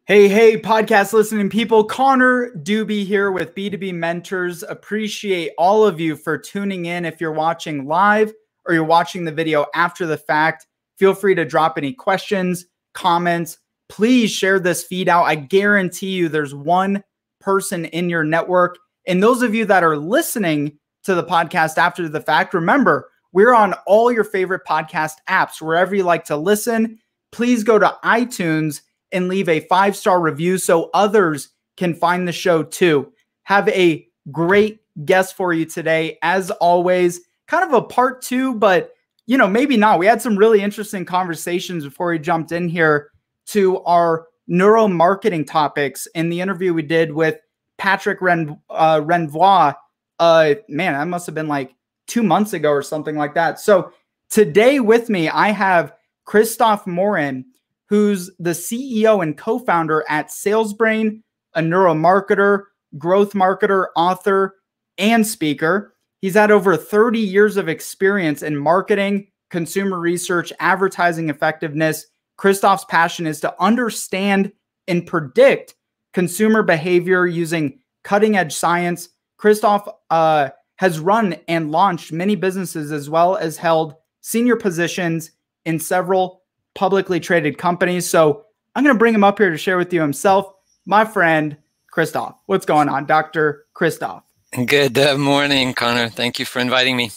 Hey, podcast listening people. Connor Doobie here with B2B Mentors. Appreciate all of you for tuning in. If you're watching live or you're watching the video after the fact, feel free to drop any questions, comments. Please share this feed out. I guarantee you there's one person in your network. And those of you that are listening to the podcast after the fact, remember, we're on all your favorite podcast apps, wherever you like to listen. Please go to iTunes and leave a 5-star review so others can find the show too. Have a great guest for you today. As always, kind of a part 2, but maybe not. We had some really interesting conversations before we jumped in here to our neuromarketing topics in the interview we did with Patrick Renvois. Man, that must have been like 2 months ago or something like that. So today with me, I have Christophe Morin, who's the CEO and co-founder at SalesBrain, a neuromarketer, growth marketer, author, and speaker. He's had over 30 years of experience in marketing, consumer research, advertising effectiveness. Christophe's passion is to understand and predict consumer behavior using cutting-edge science. Christophe has run and launched many businesses as well as held senior positions in several publicly traded companies. So I'm going to bring him up here to share with you himself, my friend, Christophe. What's going on, Dr. Kristoff? Good morning, Connor. Thank you for inviting me.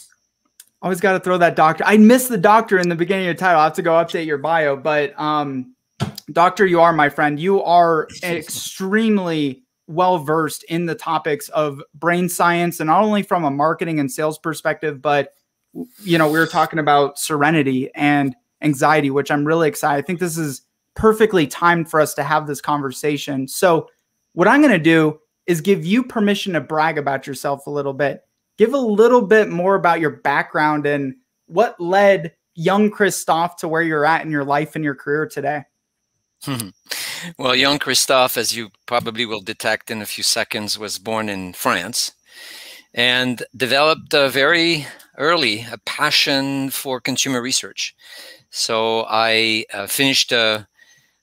Always got to throw that doctor. I missed the doctor in the beginning of your title. I have to go update your bio, but doctor, you are my friend. You are extremely well-versed in the topics of brain science, and not only from a marketing and sales perspective, but, we were talking about serenity and anxiety, which I'm really excited. I think this is perfectly timed for us to have this conversation. So what I'm going to do is give you permission to brag about yourself a little bit. Give a little bit more about your background and what led young Christophe to where you're at in your life and your career today. Well, young Christophe, as you probably will detect in a few seconds, was born in France and developed very early a passion for consumer research. So I finished a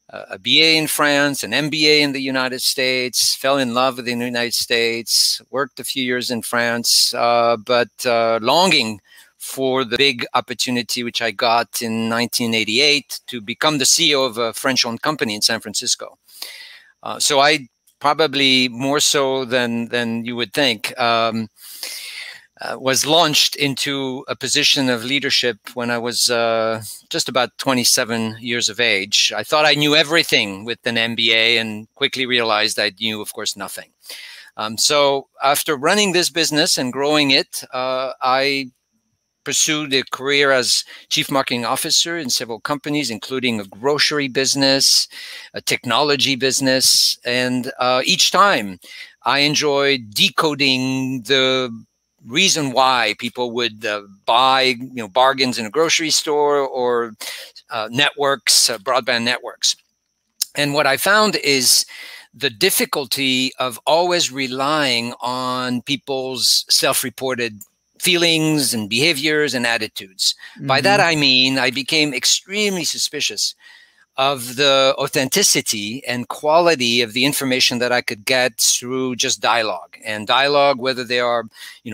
BA in France, an MBA in the United States, fell in love with the United States, worked a few years in France, but longing for the big opportunity, which I got in 1988 to become the CEO of a French-owned company in San Francisco. So I probably more so than you would think, was launched into a position of leadership when I was just about 27 years of age. I thought I knew everything with an MBA and quickly realized I knew, of course, nothing. So after running this business and growing it, I pursued a career as chief marketing officer in several companies, including a grocery business, a technology business. And each time I enjoyed decoding the reason why people would buy bargains in a grocery store or networks, broadband networks. And what I found is the difficulty of always relying on people's self-reported feelings and behaviors and attitudes. By that, I mean, I became extremely suspicious of the authenticity and quality of the information that I could get through just dialogue. And dialogue, whether they are,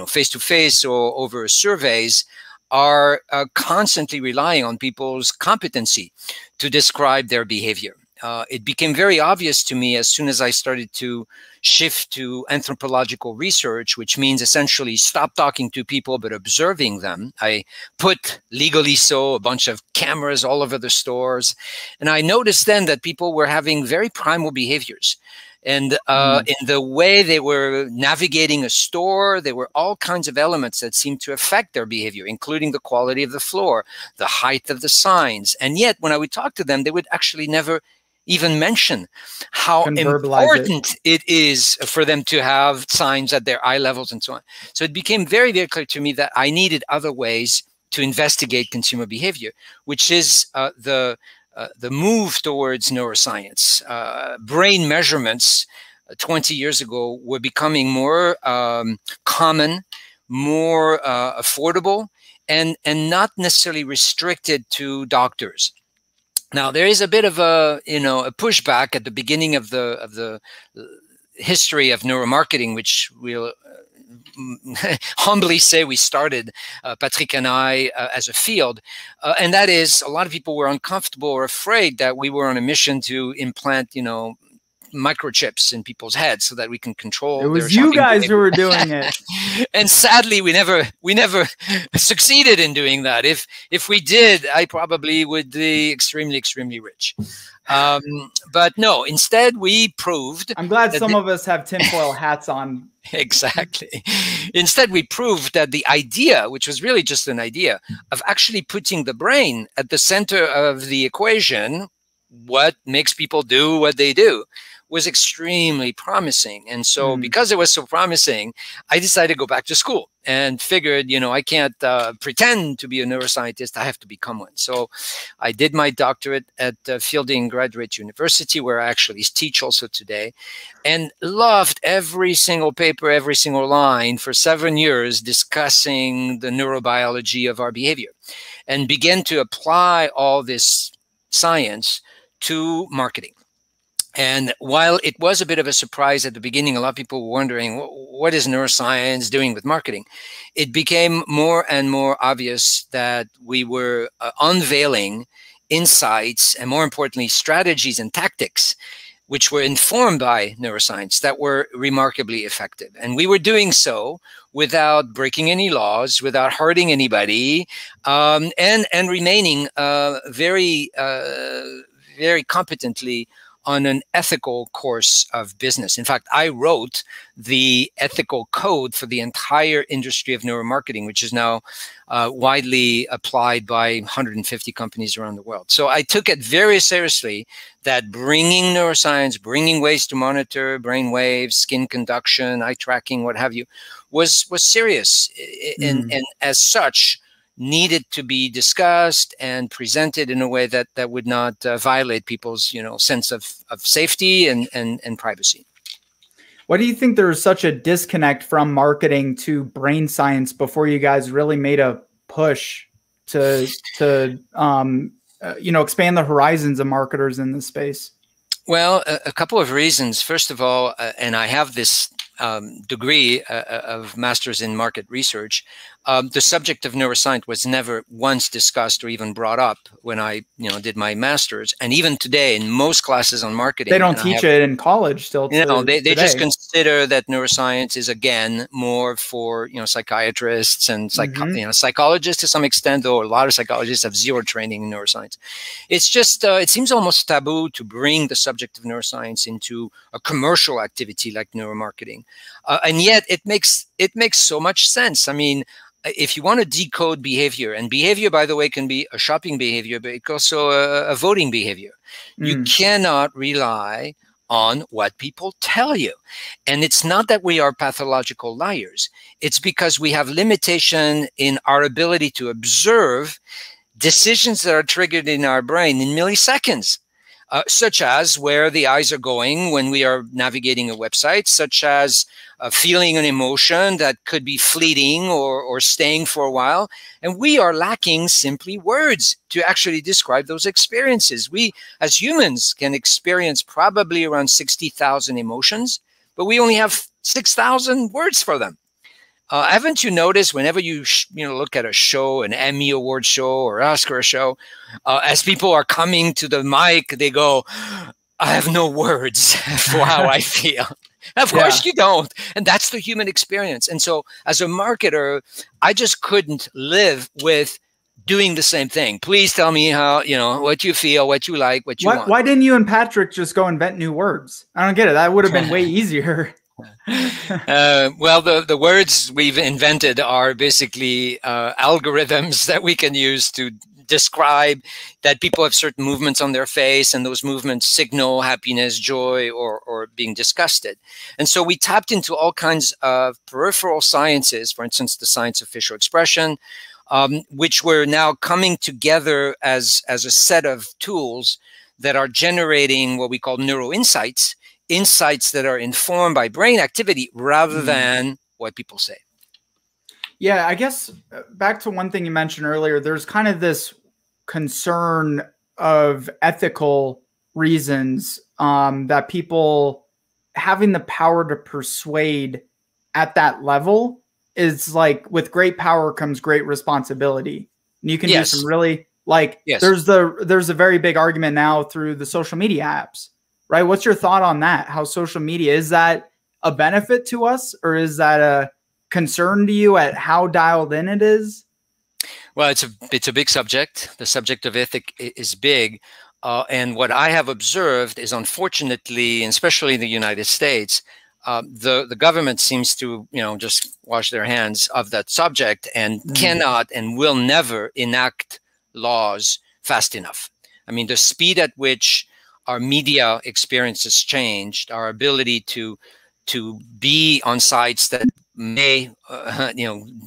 face-to-face or over surveys, are constantly relying on people's competency to describe their behavior. It became very obvious to me as soon as I started to shift to anthropological research, which means essentially stop talking to people but observing them. I put, legally so, a bunch of cameras all over the stores. And I noticed then that people were having very primal behaviors. And in the way they were navigating a store, there were all kinds of elements that seemed to affect their behavior, including the quality of the floor, the height of the signs. And yet, when I would talk to them, they would actually never even mention how important it is for them to have signs at their eye levels and so on. So it became very, very clear to me that I needed other ways to investigate consumer behavior, which is the move towards neuroscience. Brain measurements 20 years ago were becoming more common, more affordable, and not necessarily restricted to doctors. Now there is a bit of a a pushback at the beginning of the history of neuromarketing, which we'll humbly say we started, Patrick and I, as a field, and that is a lot of people were uncomfortable or afraid that we were on a mission to implant, microchips in people's heads so that we can control. It was their you shopping guys behavior. who were doing it. And sadly, we never succeeded in doing that. If we did, I probably would be extremely rich. But no, instead we proved. I'm glad some of us have tinfoil hats on. Exactly. Instead, we proved that the idea, which was really just an idea, of actually putting the brain at the center of the equation, what makes people do what they do, was extremely promising. And so because it was so promising, I decided to go back to school and figured, I can't pretend to be a neuroscientist. I have to become one. So I did my doctorate at Fielding Graduate University, where I actually teach also today, and loved every single paper, every single line for 7 years discussing the neurobiology of our behavior, and began to apply all this science to marketing. And while it was a bit of a surprise at the beginning, a lot of people were wondering, what is neuroscience doing with marketing? It became more and more obvious that we were unveiling insights and, more importantly, strategies and tactics which were informed by neuroscience that were remarkably effective. And we were doing so without breaking any laws, without hurting anybody, and remaining very competently on an ethical course of business. In fact, I wrote the ethical code for the entire industry of neuromarketing, which is now widely applied by 150 companies around the world. So I took it very seriously that bringing neuroscience, bringing ways to monitor brain waves, skin conduction, eye tracking, what have you, was serious. And as such, needed to be discussed and presented in a way that would not violate people's sense of safety and privacy. Why do you think there was such a disconnect from marketing to brain science before you guys really made a push to expand the horizons of marketers in this space? Well, a couple of reasons. First of all, and I have this degree of master's in market research, the subject of neuroscience was never once discussed or even brought up when I did my master's. And even today, in most classes on marketing, they don't teach it in college still. They just consider that neuroscience is, again, more for psychiatrists and psychologists to some extent, though a lot of psychologists have zero training in neuroscience. It's just it seems almost taboo to bring the subject of neuroscience into a commercial activity like neuromarketing, and yet it makes so much sense. I mean, if you want to decode behavior, and behavior, by the way, can be a shopping behavior, but it's also a voting behavior. You cannot rely on what people tell you. And it's not that we are pathological liars. It's because we have limitation in our ability to observe decisions that are triggered in our brain in milliseconds. Such as where the eyes are going when we are navigating a website, such as feeling an emotion that could be fleeting or staying for a while. And we are lacking simply words to actually describe those experiences. We, as humans, can experience probably around 60,000 emotions, but we only have 6,000 words for them. Haven't you noticed whenever you look at a show, an Emmy Award show or Oscar show, as people are coming to the mic, they go, I have no words for how I feel. Of course you don't. And that's the human experience. And so as a marketer, I just couldn't live with doing the same thing. Please tell me how, what you feel, what you like, what you want. Why didn't you and Patrick just go invent new words? I don't get it. That would have been way easier. Well, the words we've invented are basically algorithms that we can use to describe that people have certain movements on their face, and those movements signal happiness, joy, or being disgusted. And so we tapped into all kinds of peripheral sciences, for instance, the science of facial expression, which were now coming together as a set of tools that are generating what we call neuro insights that are informed by brain activity rather than what people say. Yeah, I guess back to one thing you mentioned earlier, there's kind of this concern of ethical reasons that people having the power to persuade at that level is like, with great power comes great responsibility. And you can do some really there's a very big argument now through the social media apps, right? What's your thought on that? How social media, is that a benefit to us, or is that a concern to you at how dialed in it is? Well, it's a big subject. The subject of ethic is big. And what I have observed is, unfortunately, and especially in the United States, the government seems to, just wash their hands of that subject and cannot and will never enact laws fast enough. I mean, the speed at which our media experience has changed, our ability to be on sites that may,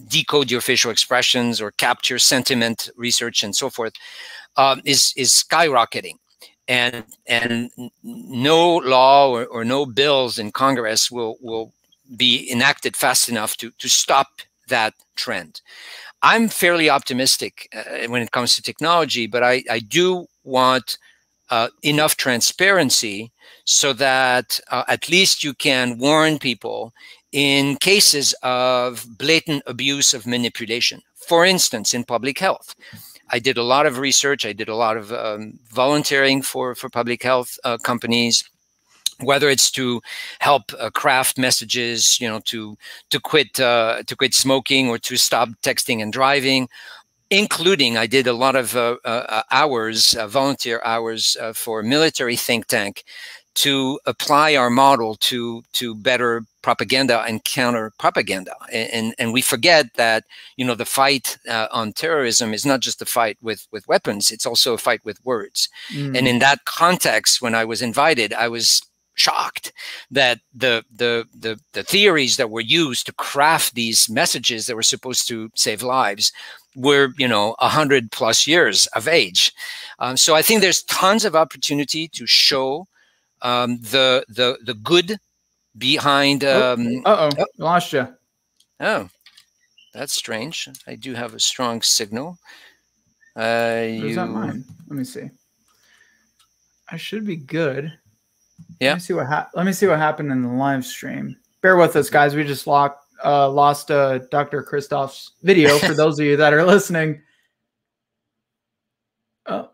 decode your facial expressions or capture sentiment research and so forth, is skyrocketing. And no law or no bills in Congress will be enacted fast enough to stop that trend. I'm fairly optimistic when it comes to technology, but I do want enough transparency so that at least you can warn people in cases of blatant abuse of manipulation. For instance, in public health. I did a lot of research. I did a lot of volunteering for public health companies, whether it's to help craft messages, to quit smoking or to stop texting and driving, including I did a lot of volunteer hours for a military think tank to apply our model to better propaganda and counter propaganda. And we forget that, the fight on terrorism is not just a fight with weapons, it's also a fight with words. And in that context, when I was invited, I was shocked that the theories that were used to craft these messages that were supposed to save lives were, 100+ years of age. So I think there's tons of opportunity to show the good behind. Lost you. Oh, that's strange. I do have a strong signal. Is that mine? Let me see. I should be good. Yeah. Let me see what happened in the live stream. Bear with us, guys. We just lost Dr. Kristoff's video for those of you that are listening. Oh,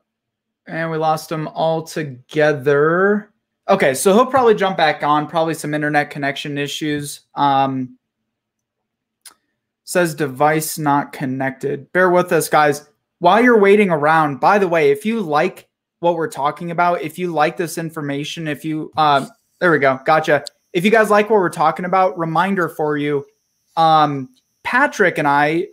and we lost him altogether. Okay, so he'll probably jump back on. Probably some internet connection issues. Says device not connected. Bear with us, guys. While you're waiting around, by the way, if you like what we're talking about, if you like this information, if you there we go, gotcha. If you guys like what we're talking about, reminder for you, Patrick and I,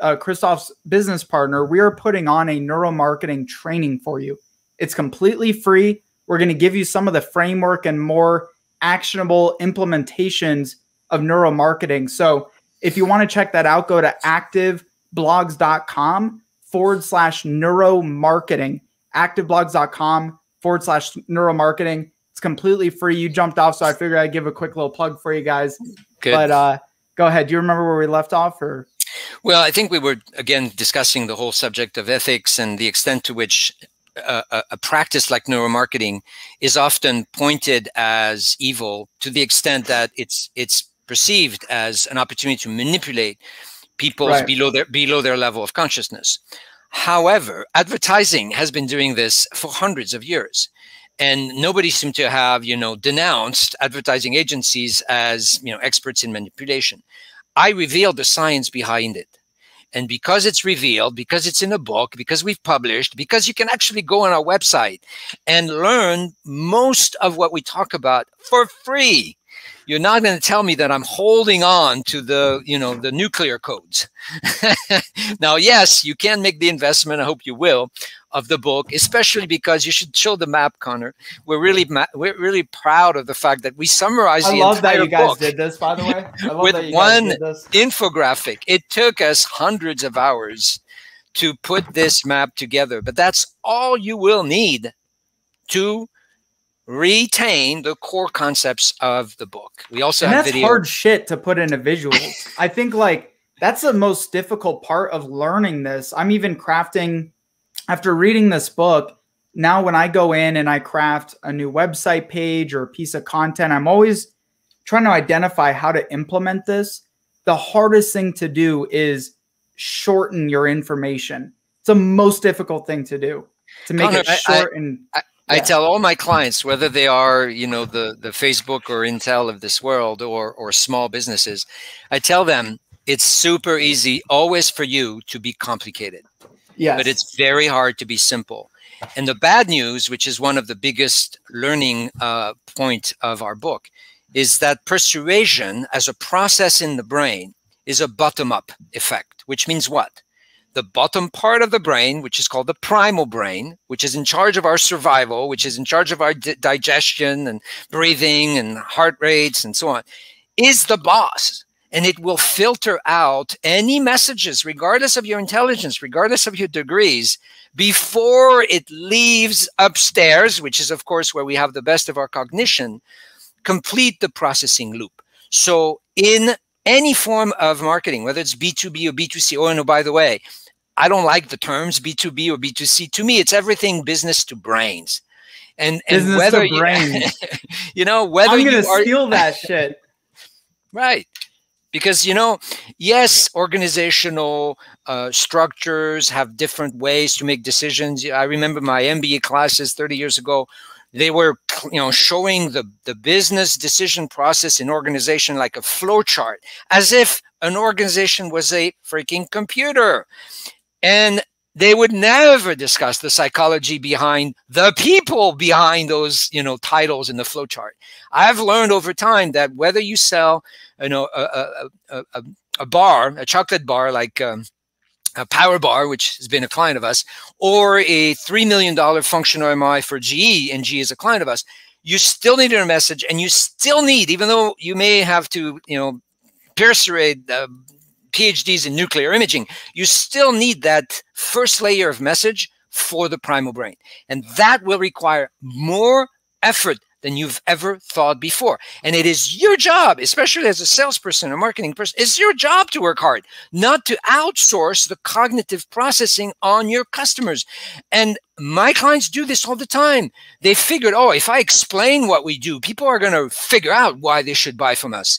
Christoph's business partner, we are putting on a neuromarketing training for you. It's completely free. We're going to give you some of the framework and more actionable implementations of neuromarketing. So if you want to check that out, go to activeblogs.com/neuromarketing. activeblogs.com/neuromarketing. It's completely free. You jumped off, so I figured I'd give a quick little plug for you guys. Good. But go ahead. Do you remember where we left off? Or well, I think we were again discussing the whole subject of ethics and the extent to which a practice like neuromarketing is often pointed as evil, to the extent that it's perceived as an opportunity to manipulate people below their level of consciousness. However, advertising has been doing this for hundreds of years, and nobody seemed to have, denounced advertising agencies as, experts in manipulation. I revealed the science behind it. And because it's revealed, because it's in a book, because we've published, because you can actually go on our website and learn most of what we talk about for free. You're not going to tell me that I'm holding on to the, the nuclear codes. Now, yes, you can make the investment, I hope you will, of the book, especially because you should show the map, Connor. We're really proud of the fact that we summarize the entire book. I love that you guys did this, by the way. I love with that you one guys did this. infographic. It took us hundreds of hours to put this map together, but that's all you will need to retain the core concepts of the book. We also have that's hard shit to put into visuals. I think that's the most difficult part of learning this. I'm even crafting, after reading this book, now when I go in and I craft a new website page or a piece of content, I'm always trying to identify how to implement this. The hardest thing to do is shorten your information. It's the most difficult thing to do, to make it short. I tell all my clients, whether they are, you know, the Facebook or Intel of this world, or small businesses, I tell them it's super easy always for you to be complicated. Yes. But it's very hard to be simple. And the bad news, which is one of the biggest learning point of our book, is that persuasion as a process in the brain is a bottom-up effect, which means what? The bottom part of the brain, which is called the primal brain, which is in charge of our survival, which is in charge of our digestion and breathing and heart rates and so on, is the boss. And it will filter out any messages, regardless of your intelligence, regardless of your degrees, before it leaves upstairs, which is, of course, where we have the best of our cognition, complete the processing loop. So in any form of marketing, whether it's B2B or B2C, oh, and by the way, I don't like the terms B2B or B2C. To me, it's everything business to brains. And business whether to brains. You know, whether I'm going to steal that shit. Right. Because, you know, yes, organizational structures have different ways to make decisions. I remember my MBA classes 30 years ago. They were, you know, showing the business decision process in organization like a flow chart, as if an organization was a freaking computer. And they would never discuss the psychology behind the people behind those, you know, titles in the flow chart. I've learned over time that whether you sell, you know, a bar, a chocolate bar like a Power Bar, which has been a client of us, or a $3 million functional MRI for GE, and GE is a client of us, you still need a message, and you still need, even though you may have to, you know, persuade PhDs in nuclear imaging, you still need that first layer of message for the primal brain. And that will require more effort than you've ever thought before. And it is your job, especially as a salesperson or marketing person, it's your job to work hard, not to outsource the cognitive processing on your customers. And my clients do this all the time. They figured, oh, if I explain what we do, people are going to figure out why they should buy from us.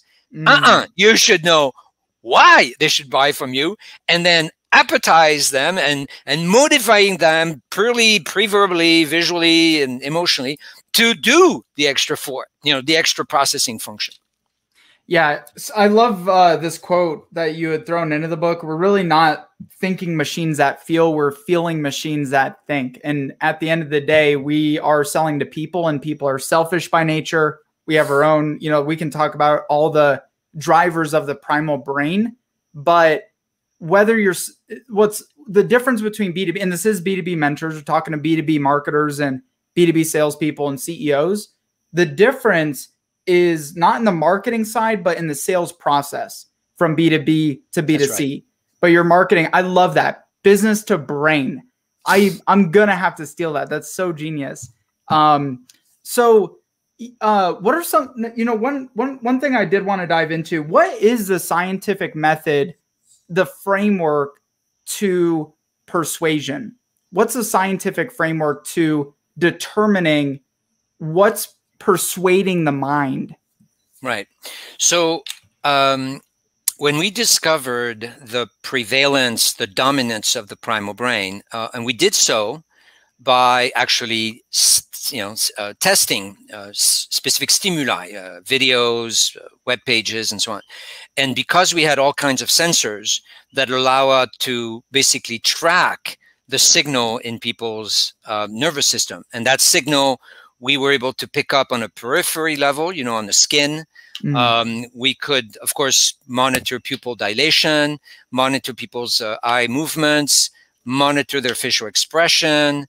You should know why they should buy from you, and then appetize them and motivating them purely, pre-verbally, visually, and emotionally to do the extra the extra processing function. Yeah, I love this quote that you had thrown into the book. We're really not thinking machines that feel, we're feeling machines that think. And at the end of the day, we are selling to people, and people are selfish by nature. We have our own, you know, we can talk about all the drivers of the primal brain, but whether you're, what's the difference between B2B, and this is B2B mentors, we're talking to B2B marketers and B2B salespeople and CEOs. The difference is not in the marketing side, but in the sales process from B2B to B2C. That's right. But your marketing, I love that. Business to brain. I'm going to have to steal that. That's so genius. So what are some, you know, one thing I did want to dive into, what is the scientific method, the framework to persuasion? What's the scientific framework to determining what's persuading the mind? Right. So when we discovered the prevalence, the dominance of the primal brain, and we did so by actually, testing specific stimuli, videos, web pages, and so on. And because we had all kinds of sensors that allow us to basically track the signal in people's nervous system, and that signal we were able to pick up on a periphery level, you know, on the skin. We could, of course, monitor pupil dilation, monitor people's eye movements, monitor their facial expression,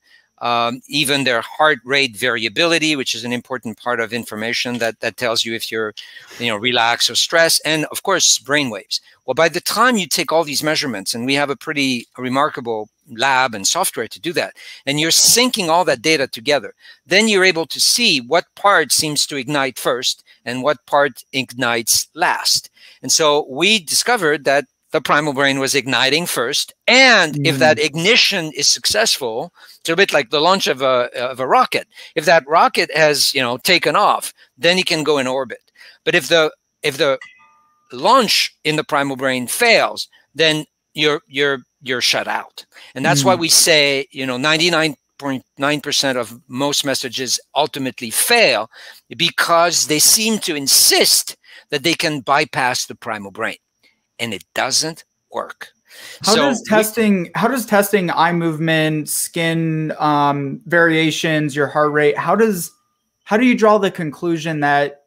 even their heart rate variability, which is an important part of information that tells you if you're, you know, relaxed or stressed, and of course, brain waves. Well, by the time you take all these measurements, and we have a pretty remarkable lab and software to do that, and you're syncing all that data together, then you're able to see what part seems to ignite first and what part ignites last. And so we discovered that the primal brain was igniting first. And if that ignition is successful, it's a bit like the launch of a rocket. If that rocket has, taken off, then it can go in orbit. But if the launch in the primal brain fails, then you're shut out. And that's why we say, 99.9% of most messages ultimately fail, because they seem to insist that they can bypass the primal brain, and it doesn't work. How does testing eye movement, skin variations, your heart rate, how do you draw the conclusion that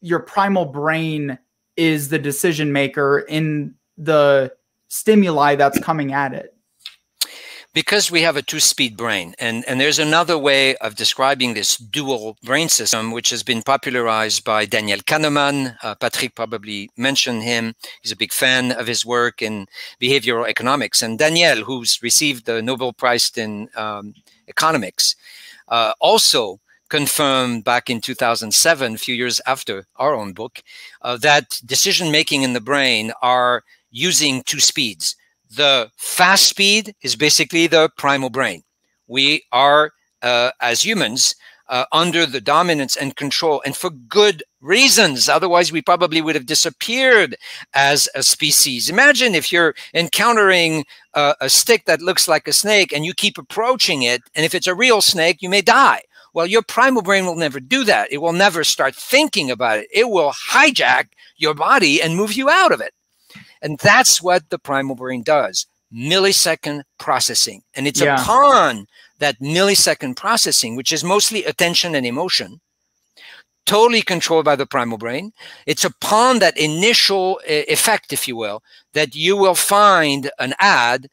your primal brain is the decision maker in the stimuli that's coming at it? Because we have a two-speed brain, and there's another way of describing this dual brain system, which has been popularized by Daniel Kahneman. Patrick probably mentioned him. He's a big fan of his work in behavioral economics. And Daniel, who's received the Nobel Prize in economics, also confirmed back in 2007, a few years after our own book, that decision-making in the brain are using two speeds. The fast speed is basically the primal brain. We are, as humans, under the dominance and control, and for good reasons. Otherwise, we probably would have disappeared as a species. Imagine if you're encountering a stick that looks like a snake and you keep approaching it, and if it's a real snake, you may die. Well, your primal brain will never do that. It will never start thinking about it. It will hijack your body and move you out of it. And that's what the primal brain does, millisecond processing. And it's upon that millisecond processing, which is mostly attention and emotion, totally controlled by the primal brain. It's upon that initial effect, if you will, that you will find an ad,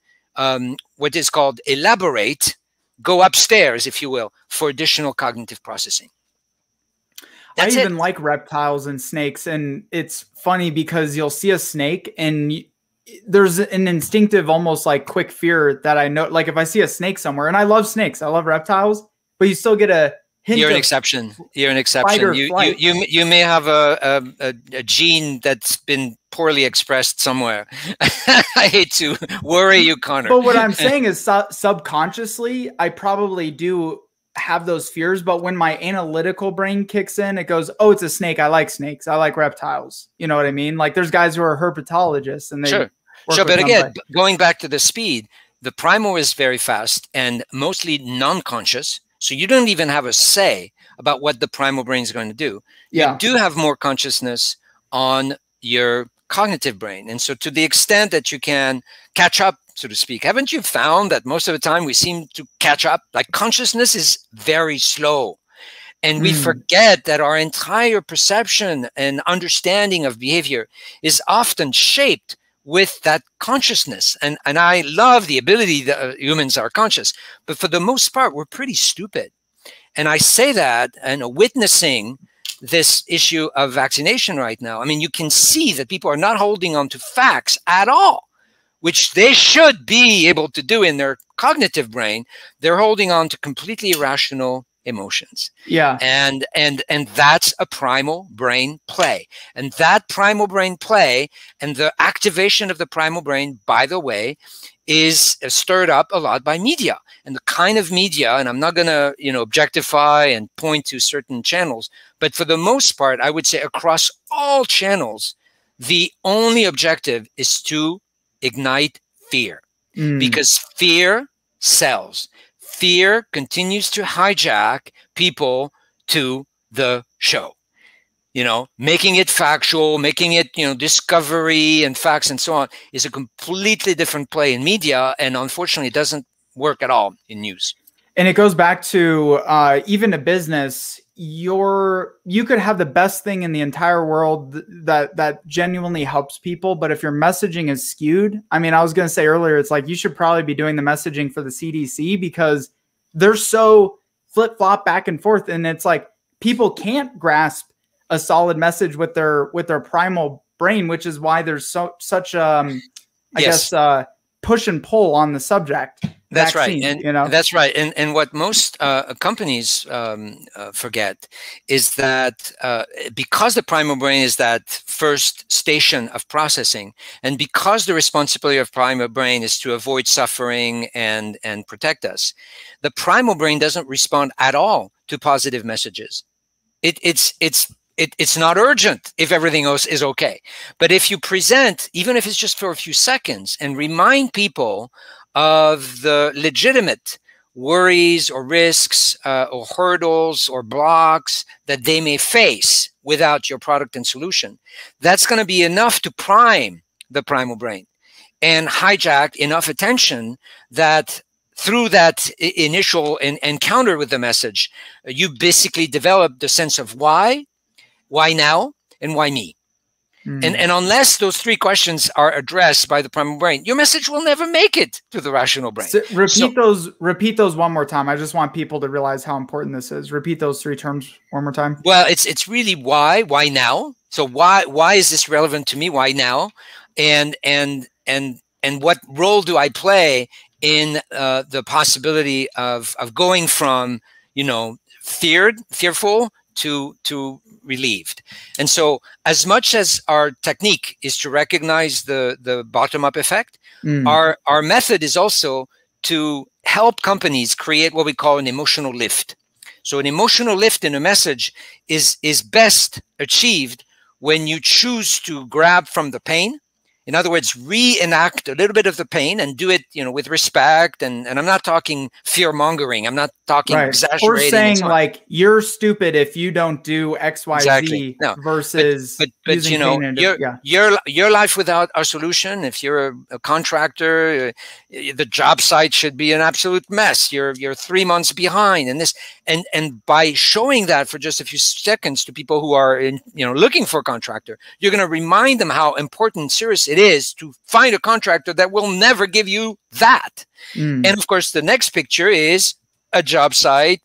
what is called elaborate, go upstairs, if you will, for additional cognitive processing. I even like reptiles and snakes, and it's funny because you'll see a snake and there's an instinctive, almost like quick fear that I know. Like if I see a snake somewhere, and I love snakes, I love reptiles, but you still get a hint. You're an exception. You're an exception. You may have a gene that's been poorly expressed somewhere. I hate to worry you, Connor. But what I'm saying is subconsciously, I probably do have those fears, but when my analytical brain kicks in, it goes, oh, it's a snake. I like snakes. I like reptiles. You know what I mean? Like there's guys who are herpetologists and they sure. But again, going back to the speed, the primal is very fast and mostly non-conscious. So you don't even have a say about what the primal brain is going to do. You do have more consciousness on your cognitive brain. And so to the extent that you can catch up, so to speak, haven't you found that most of the time we seem to catch up? Like consciousness is very slow. And we forget that our entire perception and understanding of behavior is often shaped with that consciousness. And I love the ability that humans are conscious, but for the most part, we're pretty stupid. And I say that and witnessing this issue of vaccination right now. I mean, you can see that people are not holding on to facts at all, which they should be able to do in their cognitive brain. They're holding on to completely irrational emotions. Yeah. And that's a primal brain play. And that primal brain play and the activation of the primal brain, by the way, is stirred up a lot by media. And the kind of media, and I'm not going to, objectify and point to certain channels, but for the most part, I would say across all channels, the only objective is to ignite fear, because fear sells. Fear continues to hijack people to the show, making it factual, making it, discovery and facts and so on is a completely different play in media. And unfortunately, it doesn't work at all in news. And it goes back to even a business. You could have the best thing in the entire world that genuinely helps people, but if your messaging is skewed, I mean, I was going to say earlier, it's like you should probably be doing the messaging for the CDC because they're so flip-flop back and forth, and it's like people can't grasp a solid message with their primal brain, which is why there's such I guess push and pull on the subject. That's Vaccine, right. And you know, that's right. And what most companies forget is that because the primal brain is that first station of processing, and because the responsibility of primal brain is to avoid suffering and protect us, the primal brain doesn't respond at all to positive messages. It's not urgent if everything else is okay. But if you present, even if it's just for a few seconds, and remind people of the legitimate worries or risks or hurdles or blocks that they may face without your product and solution, that's going to be enough to prime the primal brain and hijack enough attention that through that initial encounter with the message, you basically develop the sense of why now, and why me. And unless those three questions are addressed by the primal brain, your message will never make it to the rational brain. So repeat those one more time. I just want people to realize how important this is. Repeat those three terms one more time. Well, it's really why now. So why is this relevant to me? Why now? And what role do I play in the possibility of going from, you know, fearful to relieved. And so as much as our technique is to recognize the bottom-up effect, our method is also to help companies create what we call an emotional lift. So an emotional lift in a message is best achieved when you choose to grab from the pain. In other words, reenact a little bit of the pain and do it, you know, with respect. And I'm not talking fear mongering. I'm not talking exaggerating. Or saying like, you're stupid if you don't do X, Y, Z versus. But you know, your life without our solution. If you're a contractor, the job site should be an absolute mess. You're 3 months behind, and this, and by showing that for just a few seconds to people who are looking for a contractor, you're going to remind them how important and serious it is to find a contractor that will never give you that. And of course, the next picture is a job site,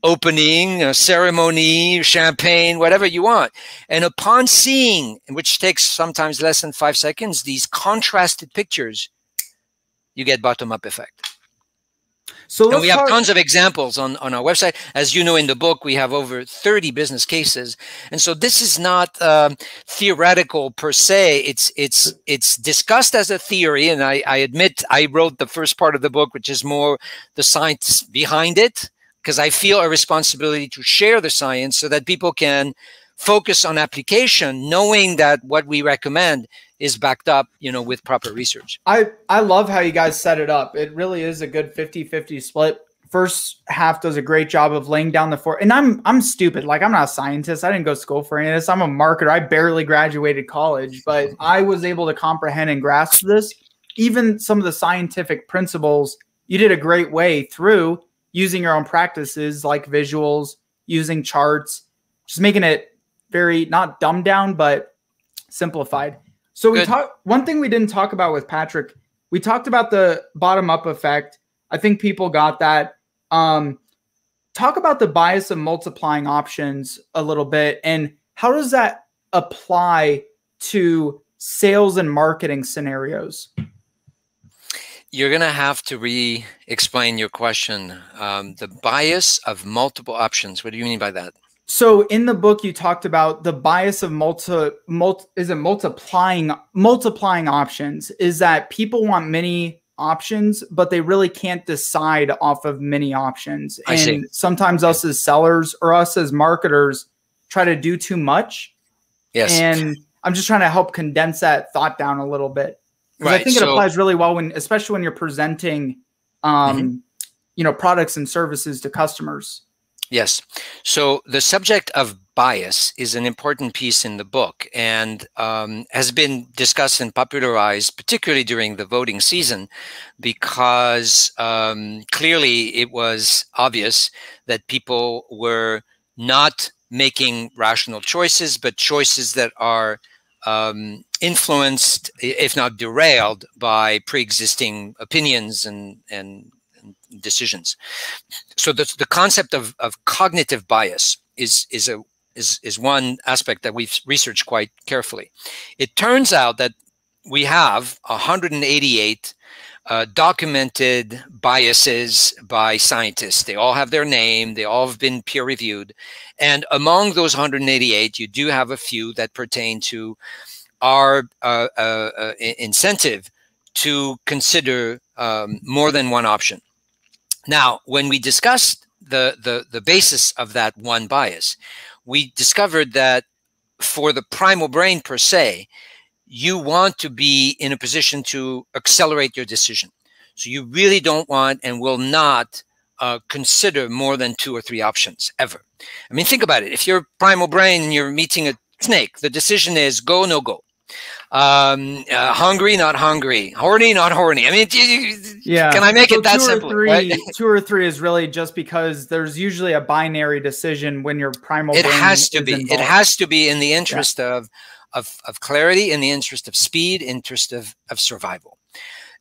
opening, a ceremony, champagne, whatever you want. And upon seeing, which takes sometimes less than 5 seconds, these contrasted pictures, you get bottom-up effect. So and we have tons of examples on our website. As you know, in the book, we have over 30 business cases. And so this is not theoretical per se. It's discussed as a theory. And I admit I wrote the first part of the book, which is more the science behind it, because I feel a responsibility to share the science so that people can focus on application, knowing that what we recommend is backed up, with proper research. I love how you guys set it up. It really is a good 50-50 split. First half does a great job of laying down the and I'm stupid. Like, I'm not a scientist. I didn't go to school for any of this. I'm a marketer. I barely graduated college, but I was able to comprehend and grasp this. Even some of the scientific principles, you did a great way through using your own practices like visuals, using charts, just making it very, not dumbed down, but simplified. So one thing we didn't talk about with Patrick, we talked about the bottom-up effect. I think people got that. Talk about the bias of multiplying options a little bit, and how does that apply to sales and marketing scenarios? You're going to have to re-explain your question. The bias of multiple options. What do you mean by that? So in the book, you talked about the bias of multiplying options, is that people want many options, but they really can't decide off of many options. And sometimes us as sellers or us as marketers try to do too much. Yes. And I'm just trying to help condense that thought down a little bit. Right. I think it applies really well especially when you're presenting, products and services to customers. Yes. So the subject of bias is an important piece in the book and has been discussed and popularized, particularly during the voting season, because clearly it was obvious that people were not making rational choices, but choices that are influenced, if not derailed, by pre-existing opinions and decisions. So the concept of cognitive bias is one aspect that we've researched quite carefully. It turns out that we have 188 documented biases by scientists. They all have their name. They all have been peer reviewed. And among those 188, you do have a few that pertain to our incentive to consider more than one option. Now, when we discussed the basis of that one bias, we discovered that for the primal brain per se, you want to be in a position to accelerate your decision. So you really don't want and will not consider more than 2 or 3 options ever. I mean, think about it. If you're primal brain and you're meeting a snake, the decision is go, no go. Hungry, not hungry. Horny, not horny. I mean, yeah. Can I make it that simple? 2 or 3 is really just because there's usually a binary decision when your primal brain has to be. Involved. It has to be in the interest of clarity, in the interest of speed, interest of survival.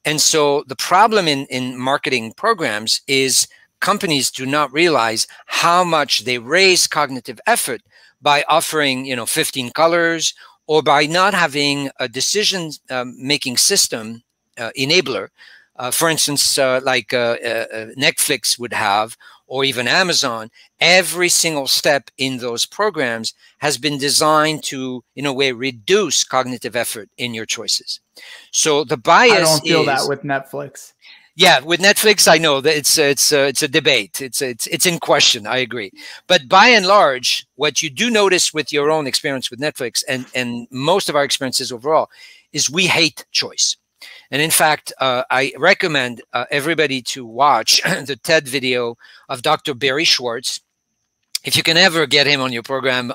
And so the problem in marketing programs is companies do not realize how much they raise cognitive effort by offering, 15 colors, or by not having a decision making system enabler. For instance, like Netflix would have, or even Amazon. Every single step in those programs has been designed to, in a way, reduce cognitive effort in your choices. So the bias I don't feel that with Netflix. Yeah, with Netflix, I know that it's a debate. It's in question. I agree. But by and large, what you do notice with your own experience with Netflix and most of our experiences overall is we hate choice. And in fact, I recommend everybody to watch the TED video of Dr. Barry Schwartz. If you can ever get him on your program,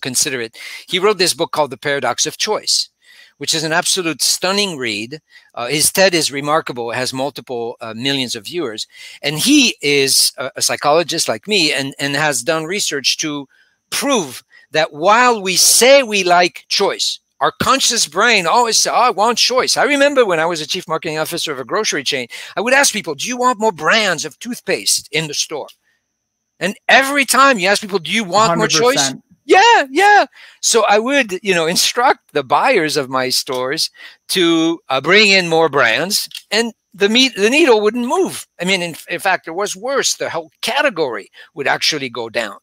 consider it. He wrote this book called The Paradox of Choice, which is an absolute stunning read. His TED is remarkable. It has multiple millions of viewers. And he is a psychologist like me and has done research to prove that while we say we like choice, our conscious brain always says, oh, I want choice. I remember when I was a chief marketing officer of a grocery chain, I would ask people, do you want more brands of toothpaste in the store? And every time you ask people, do you want 100%. More choice? Yeah. So I would, instruct the buyers of my stores to bring in more brands, and the needle wouldn't move. I mean, in fact, it was worse. The whole category would actually go down.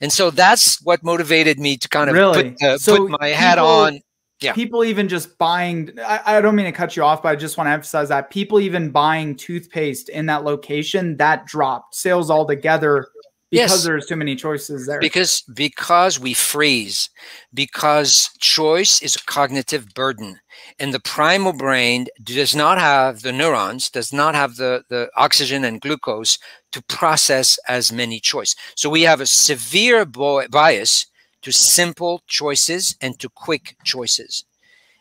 And so that's what motivated me to kind of put my hat on. Yeah. People even just buying, I don't mean to cut you off, but I just want to emphasize that people even buying toothpaste in that location, that dropped sales altogether. Because there's too many choices there. Because we freeze. Because choice is a cognitive burden. And the primal brain does not have the neurons, does not have the oxygen and glucose to process as many choices. So we have a severe bias to simple choices and to quick choices.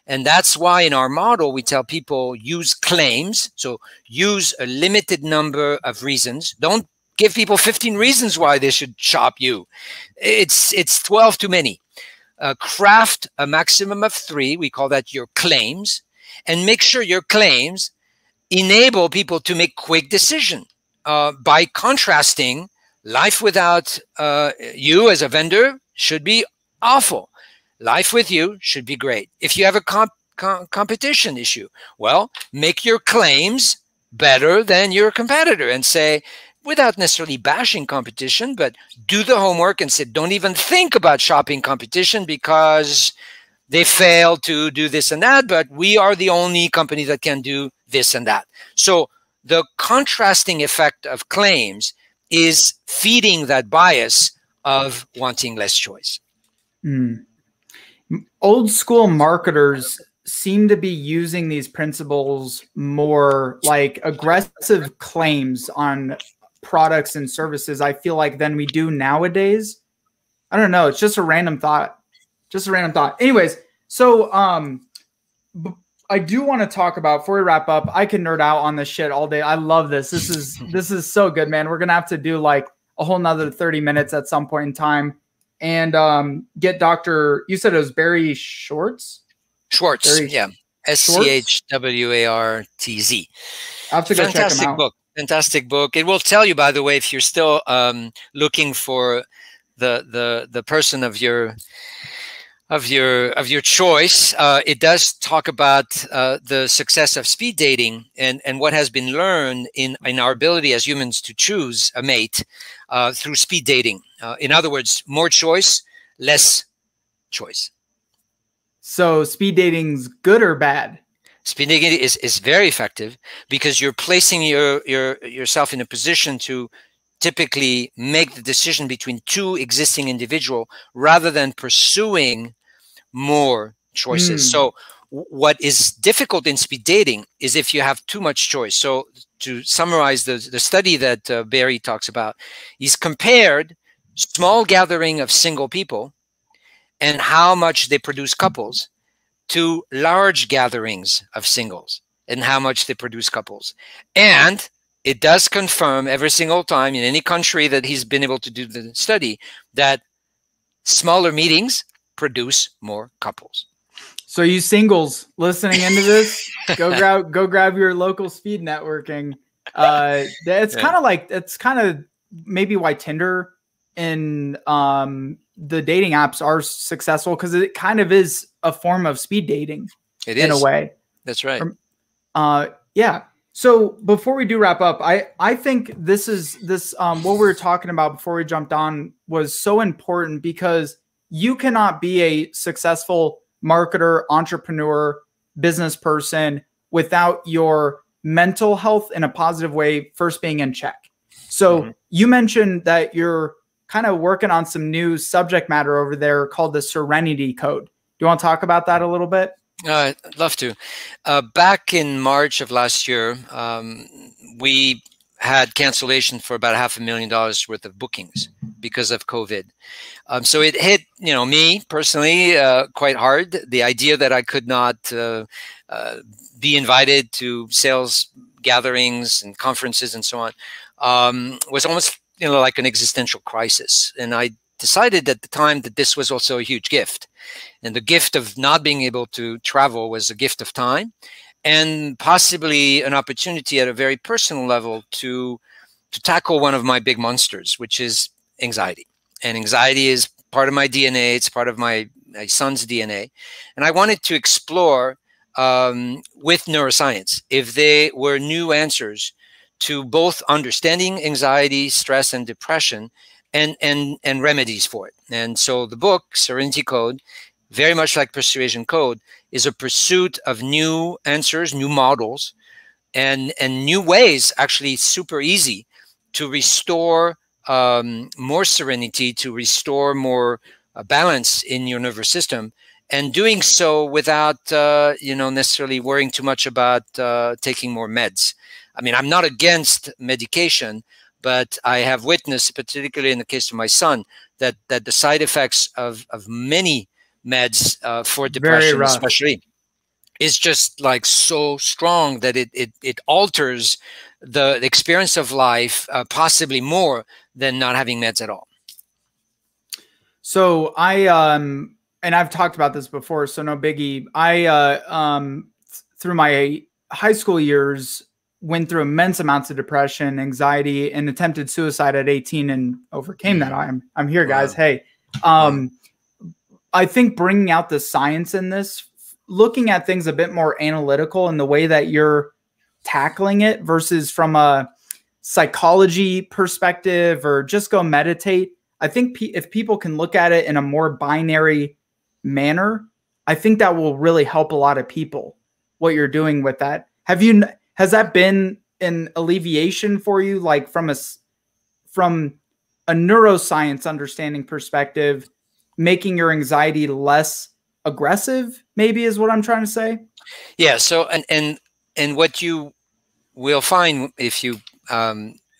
And that's why in our model, we tell people use claims. So use a limited number of reasons. Don't give people 15 reasons why they should shop you. It's 12 too many. Craft a maximum of 3. We call that your claims. And make sure your claims enable people to make quick decisions by contrasting life without you as a vendor should be awful. Life with you should be great. If you have a competition issue, well, make your claims better than your competitor and say, without necessarily bashing competition, but do the homework and say, don't even think about shopping competition because they fail to do this and that, but we are the only company that can do this and that. So the contrasting effect of claims is feeding that bias of wanting less choice. Old school marketers seem to be using these principles more, like aggressive claims on products and services, I feel like, than we do nowadays. I don't know. It's just a random thought. Anyways, so I do want to talk about, before we wrap up, I can nerd out on this shit all day. I love this. This is so good, man. We're going to have to do like a whole nother 30 minutes at some point in time and get Dr. You said it was Barry Schwartz? Schwartz, yeah. SCHWARTZ. I have to go check him out. Fantastic book. It will tell you, by the way, if you're still looking for the person of your of your choice, it does talk about the success of speed dating and what has been learned in our ability as humans to choose a mate through speed dating. In other words, more choice, less choice. So speed dating's good or bad? Speed dating is very effective because you're placing yourself in a position to typically make the decision between two existing individuals rather than pursuing more choices. So what is difficult in speed dating is if you have too much choice. So to summarize the study that Barry talks about, he's compared small gathering of single people and how much they produce couples to large gatherings of singles and how much they produce couples. And it does confirm every single time in any country that he's been able to do the study that smaller meetings produce more couples. So you singles listening into this, go grab your local speed networking. It's kind of maybe why Tinder and the dating apps are successful, because it kind of is a form of speed dating. It is in a way. That's right. Yeah. So before we do wrap up, I think this what we were talking about before we jumped on was so important, because you cannot be a successful marketer, entrepreneur, business person without your mental health in a positive way first being in check. So you mentioned that you're kind of working on some new subject matter over there called the Serenity Code. Do you want to talk about that a little bit? I'd love to. Back in March of last year, we had cancellation for about $500,000 worth of bookings because of COVID. So it hit, me personally quite hard. The idea that I could not be invited to sales gatherings and conferences and so on was almost, like an existential crisis. And I decided at the time that this was also a huge gift. And the gift of not being able to travel was a gift of time, and possibly an opportunity at a very personal level to tackle one of my big monsters, which is anxiety. And anxiety is part of my DNA. It's part of my son's DNA. And I wanted to explore with neuroscience if there were new answers to both understanding anxiety, stress, and depression, and remedies for it. And so the book, Serenity Code, very much like Persuasion Code, is a pursuit of new answers, new models, and new ways, actually super easy, to restore more serenity, to restore more balance in your nervous system, and doing so without necessarily worrying too much about taking more meds. I mean, I'm not against medication, but I have witnessed, particularly in the case of my son, that the side effects of many meds for depression especially is just like so strong that it alters the experience of life possibly more than not having meds at all. So and I've talked about this before, so no biggie. Through my high school years, went through immense amounts of depression, anxiety, and attempted suicide at 18 and overcame that. I'm here, guys. Wow. Hey, I think bringing out the science in this, looking at things a bit more analytical in the way that you're tackling it versus from a psychology perspective or just go meditate. I think if people can look at it in a more binary manner, I think that will really help a lot of people, what you're doing with that. Has that been an alleviation for you, like from a neuroscience understanding perspective, making your anxiety less aggressive, maybe, is what I'm trying to say? Yeah. So, and what you will find if you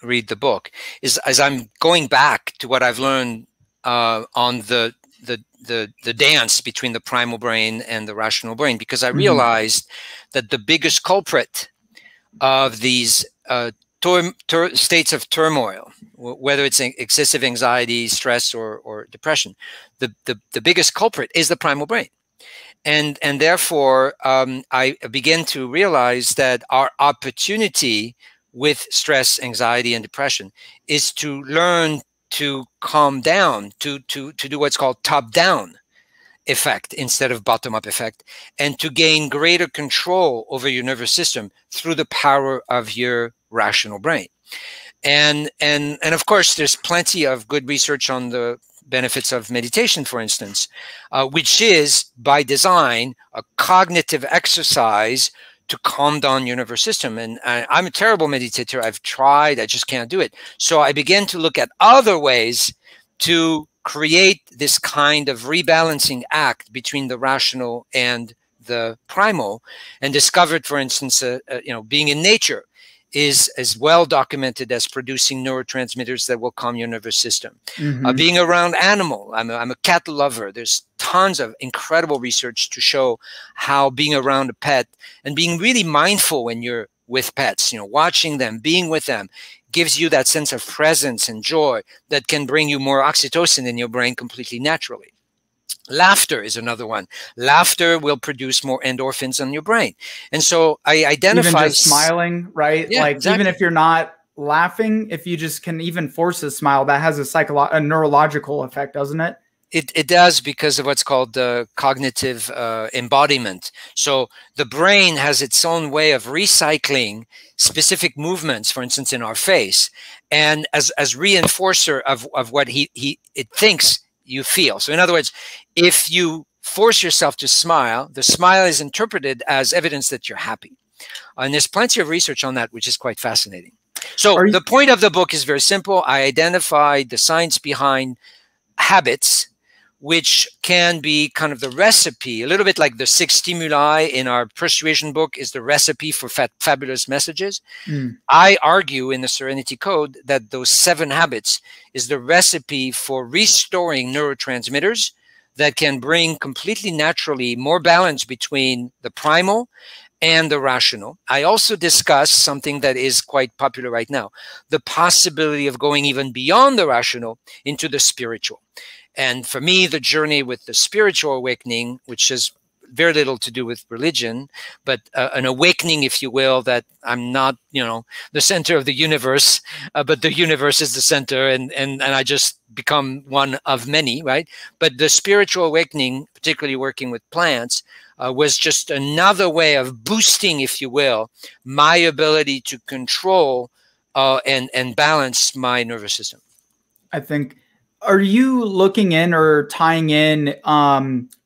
read the book is, as I'm going back to what I've learned on the dance between the primal brain and the rational brain, because I realized that the biggest culprit of these states of turmoil, whether it's excessive anxiety, stress, or depression, the biggest culprit is the primal brain. And therefore, I began to realize that our opportunity with stress, anxiety, and depression is to learn to calm down, to do what's called top down. effect instead of bottom-up effect, and to gain greater control over your nervous system through the power of your rational brain. And of course, there's plenty of good research on the benefits of meditation, for instance, which is by design a cognitive exercise to calm down your nervous system. And I'm a terrible meditator. I've tried, I just can't do it. So I began to look at other ways to create this kind of rebalancing act between the rational and the primal, and discovered, for instance, being in nature is as well documented as producing neurotransmitters that will calm your nervous system. Being around animal, I'm a cat lover. There's tons of incredible research to show how being around a pet and being really mindful when you're with pets, watching them, being with them, gives you that sense of presence and joy that can bring you more oxytocin in your brain completely naturally. Laughter is another one. Laughter will produce more endorphins in your brain. And so I identify— even just smiling, right? Yeah, like exactly. Even if you're not laughing, if you just can even force a smile, that has a neurological effect, doesn't it? It does, because of what's called the cognitive embodiment. So the brain has its own way of recycling specific movements, for instance, in our face, and as reinforcer of what it thinks you feel. So in other words, if you force yourself to smile, the smile is interpreted as evidence that you're happy. And there's plenty of research on that, which is quite fascinating. So the point of the book is very simple. I identified the science behind habits, which can be kind of the recipe, a little bit like the 6 stimuli in our persuasion book is the recipe for fabulous messages. I argue in the Serenity Code that those 7 habits is the recipe for restoring neurotransmitters that can bring completely naturally more balance between the primal and the rational. I also discuss something that is quite popular right now, the possibility of going even beyond the rational into the spiritual. And for me, the journey with the spiritual awakening, which has very little to do with religion, but an awakening, if you will, that I'm not, the center of the universe, but the universe is the center, and I just become one of many, right? But the spiritual awakening, particularly working with plants, was just another way of boosting, if you will, my ability to control and balance my nervous system. I think. Are you looking in or tying in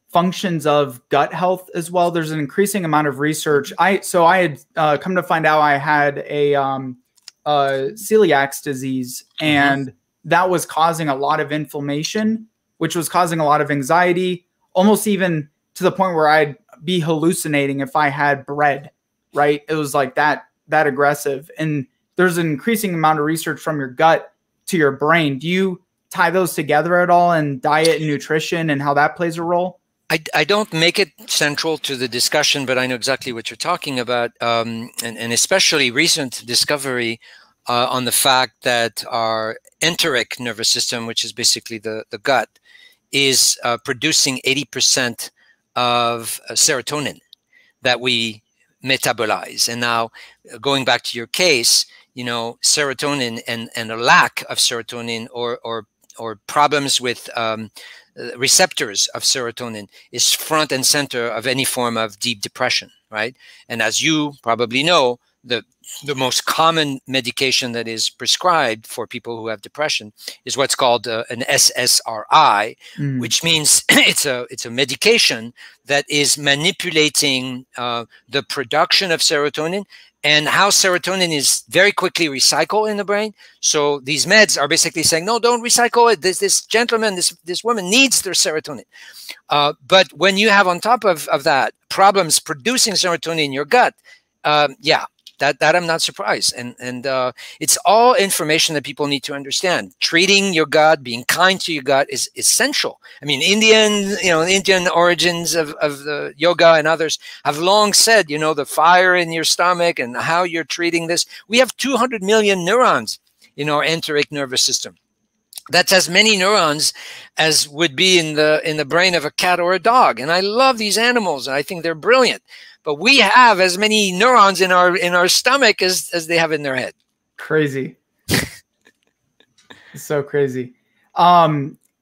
functions of gut health as well? There's an increasing amount of research. So I had come to find out I had a celiac disease, and that was causing a lot of inflammation, which was causing a lot of anxiety, almost even to the point where I'd be hallucinating if I had bread, right? It was like that aggressive. And there's an increasing amount of research from your gut to your brain. Do you tie those together at all, and diet and nutrition and how that plays a role? I don't make it central to the discussion, but I know exactly what you're talking about, and especially recent discovery on the fact that our enteric nervous system, which is basically the gut, is producing 80% of serotonin that we metabolize. And now, going back to your case, serotonin and a lack of serotonin or problems with receptors of serotonin is front and center of any form of deep depression, right? And as you probably know, the most common medication that is prescribed for people who have depression is what's called an SSRI, which means it's a medication that is manipulating the production of serotonin and how serotonin is very quickly recycled in the brain. So these meds are basically saying, no, don't recycle it. This gentleman, this woman needs their serotonin. But when you have on top of that problems producing serotonin in your gut, that I'm not surprised. And it's all information that people need to understand. Treating your gut, being kind to your gut is essential. I mean, Indian origins of the yoga and others have long said, the fire in your stomach and how you're treating this. We have 200 million neurons in our enteric nervous system. That's as many neurons as would be in the brain of a cat or a dog. And I love these animals, and I think they're brilliant. But we have as many neurons in our stomach as they have in their head. Crazy. It's so crazy.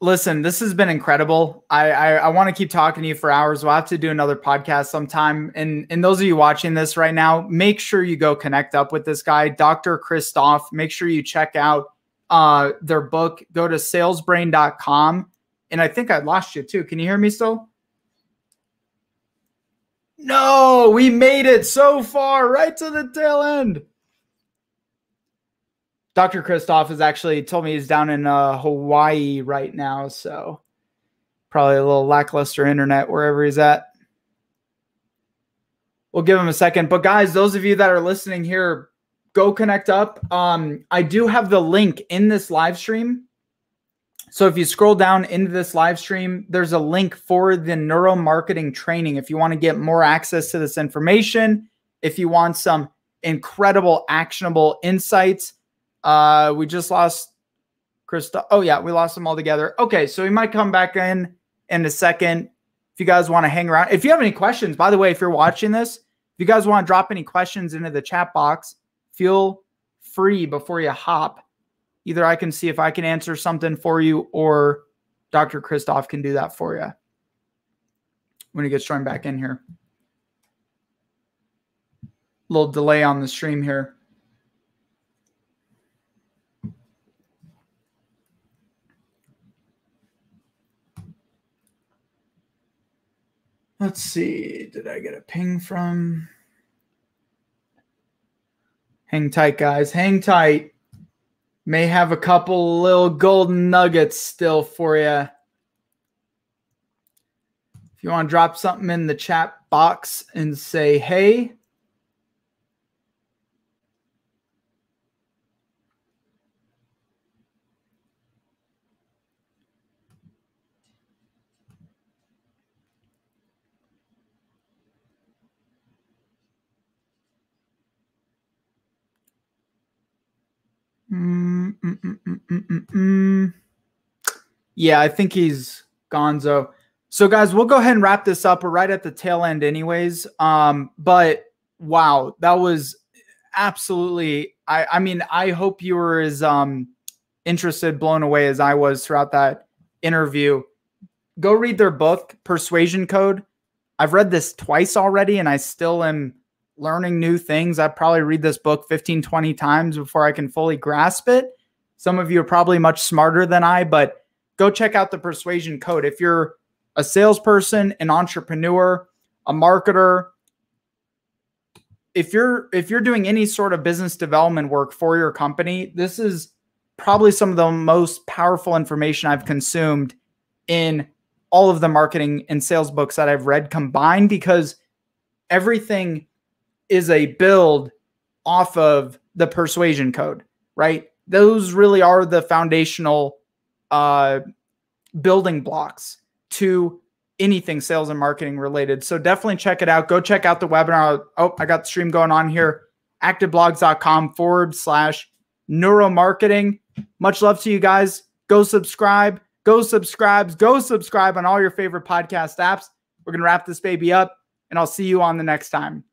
Listen, this has been incredible. I want to keep talking to you for hours. We'll have to do another podcast sometime. And those of you watching this right now, make sure you go connect up with this guy, Dr. Kristoff. Make sure you check out their book. Go to salesbrain.com. And I think I lost you too. Can you hear me still? No, we made it so far, right to the tail end. Dr. Kristoff has actually told me he's down in Hawaii right now, so probably a little lackluster internet wherever he's at. We'll give him a second. But guys, those of you that are listening here, go connect up. I do have the link in this live stream. So if you scroll down into this live stream, there's a link for the neuromarketing training. If you want to get more access to this information, if you want some incredible actionable insights. We just lost Christophe. Oh yeah, we lost them all together. Okay, so we might come back in a second. If you guys want to hang around. If you have any questions, by the way, if you're watching this, if you guys want to drop any questions into the chat box, feel free before you hop. Either I can see if I can answer something for you or Dr. Kristoff can do that for you when he gets joined back in here. A little delay on the stream here. Let's see. Did I get a ping from? Hang tight, guys. Hang tight. May have a couple little golden nuggets still for you. If you want to drop something in the chat box and say, hey. Yeah, I think he's gonzo. So guys, we'll go ahead and wrap this up. We're right at the tail end anyways. But wow, that was absolutely, I mean, I hope you were as interested, blown away as I was throughout that interview. Go read their book, Persuasion Code. I've read this twice already and I still am learning new things. I probably read this book 15, 20 times before I can fully grasp it. Some of you are probably much smarter than I, but go check out the Persuasion Code. If you're a salesperson, an entrepreneur, a marketer, if you're doing any sort of business development work for your company, this is probably some of the most powerful information I've consumed in all of the marketing and sales books that I've read combined, because everything is a build off of the Persuasion Code, right? Those really are the foundational building blocks to anything sales and marketing related. So definitely check it out. Go check out the webinar. Oh, I got the stream going on here. activeblogs.com/neuromarketing. Much love to you guys. Go subscribe, go subscribe, go subscribe on all your favorite podcast apps. We're going to wrap this baby up and I'll see you on the next time.